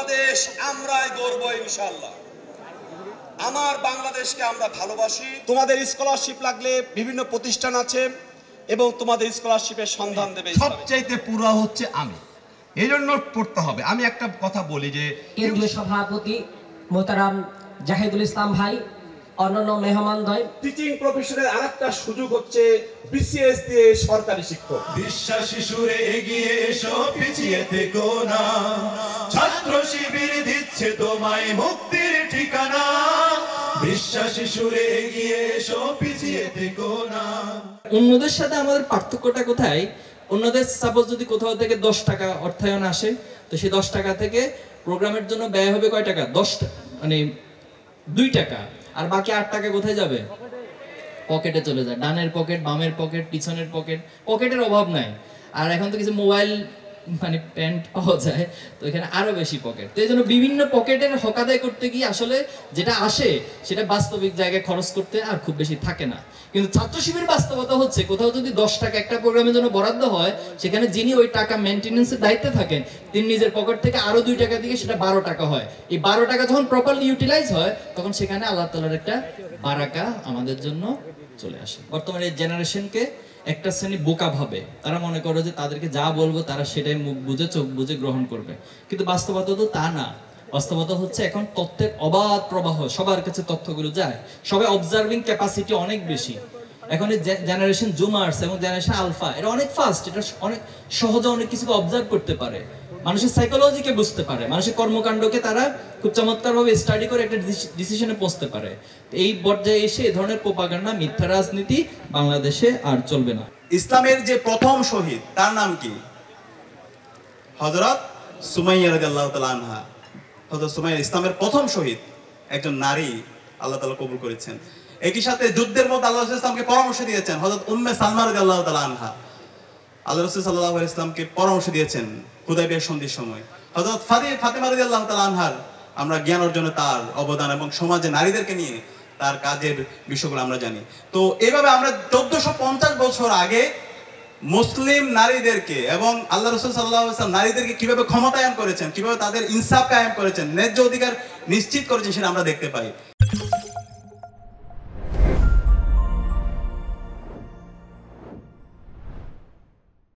বাংলাদেশ আমরাই গর্ব ইনশাআল্লাহ। আমার বাংলাদেশকে আমরা ভালোবাসি। তোমাদের স্কলারশিপ লাগলে বিভিন্ন প্রতিষ্ঠান আছে এবং তোমাদের স্কলারশিপের সন্ধান দেবে। সবচাইতে পুরা হচ্ছে আমি, এই জন্য পড়তে হবে। আমি একটা কথা বলি যে কেন্দ্রীয় সভাপতি মোহতারাম জাহিদুল ইসলাম ভাই, অন্যান্য মেহমানদ্বয়, টিচিং প্রফেশনের আরেকটা সুযোগ হচ্ছে বিসিএস দিয়ে সরকারি শিক্ষক। বিশ্বাসী সুরে এগিয়ে এসো, পিছিয়ে থেকো না, ছাত্র শিবির দিচ্ছে তোমায় মুক্তির ঠিকানা। বিশ্বাসী সুরে এগিয়ে এসো, পিছিয়ে থেকো না। অন্যদের সাথে আমাদের পার্থক্যটা কোথায়? অন্যদের সাপোজ যদি কোথাও থেকে 10 টাকা অর্থায়ন আসে, তো সেই 10 টাকা থেকে প্রোগ্রামের জন্য ব্যয় হবে কয় টাকা? 2 টাকা। আর বাকি 8 টাকা কোথায় যাবে? পকেটে চলে যায়। ডানের পকেট, বামের পকেট, পিছনের পকেট, পকেটের অভাব নাই। আর এখন তো কিছু মোবাইল প্যান্ট পাওয়া যায়, তো এখানে আরো বেশি পকেট। তো এই জন্য বিভিন্ন পকেটের হক আদায় করতে গিয়ে আসলে যেটা আসে সেটা বাস্তবিক জায়গায় খরচ করতে আর খুব বেশি থাকে না। কিন্তু ছাত্র শিবির বাস্তবতা হচ্ছে, কোথাও যদি 10 টাকা একটা প্রোগ্রামের জন্য বরাদ্দ হয়, সেখানে যিনি ওই টাকা মেইনটেনেন্সের দায়িত্বে থাকেন, তিনি নিজের পকেট থেকে আরো 2 টাকা দিয়ে সেটা 12 টাকা হয়। এই 12 টাকা যখন প্রপারলি ইউটিলাইজ হয়, তখন সেখানে আল্লাহ তাআলার একটা বারাকা আমাদের জন্য চলে আসে। বর্তমানে এই জেনারেশনকে একটা শ্রেণী বোকা ভাবে, তারা মনে করে যে তাদেরকে যা বলবো তারা সেটাই মুখ বুঝে চোখ বুঝে গ্রহণ করবে, কিন্তু বাস্তবতা তো তা না। বাস্তবতা হচ্ছে এখন তথ্যের অবাধ প্রবাহ, সবার কাছে তথ্যগুলো যায়, সবাই অবজার্ভিং ক্যাপাসিটি অনেক বেশি। এখন এই জেনারেশন জুমার্স এবং জেনারেশন আলফা, এরা অনেক ফাস্ট, এটা অনেক সহজে অনেক কিছুকে অবজার্ভ করতে পারে, মানুষের সাইকোলজিকে বুঝতে পারে, মানুষের কর্মকাণ্ডকে তারা খুব চমৎকারভাবে স্টাডি করে একটা ডিসিশনে পৌঁছতে পারে। এই পর্যায়ে এসে এই ধরনের প্রোপাগান্ডা, মিথ্যা রাজনীতি বাংলাদেশে আর চলবে না। ইসলামের যে প্রথম শহীদ, তার নাম কি? হযরত সুমাইয়া রাদিয়াল্লাহু তাআলা আনহা। হযরত সুমাইয়া ইসলামের প্রথম শহীদ, একজন নারী আল্লাহ তাআলা কবুল করেছেন। একই সাথে যুদ্ধের মধ্যে আল্লাহ রাসূল ইসলামকে পরামর্শ দিয়েছেন হযরত উম্মে সালমা রাদিয়াল্লাহু তাআলা আনহা। আল্লাহ রাসূল সাল্লাল্লাহু আলাইহি ইসলামকে পরামর্শ দিয়েছেন হুদায়বিয়ার সন্ধির সময়। হযরত ফাতিমা রাদিয়াল্লাহু তাআলা আনহার আমরা জ্ঞান অর্জনে তার অবদান এবং সমাজে নারীদেরকে নিয়ে তার কাজের বিষয়গুলো আমরা জানি। তো এইভাবে আমরা 1450 বছর আগে মুসলিম নারীদেরকে এবং আল্লাহ রাসূল সাল্লাল্লাহু আলাইহি ওয়াসাল্লাম নারীদেরকে কিভাবে ক্ষমতায়ন করেছেন, কিভাবে তাদের ইনসাফ কায়েম করেছেন, ন্যায্য অধিকার নিশ্চিত করেছেন, সেটা আমরা দেখতে পাই।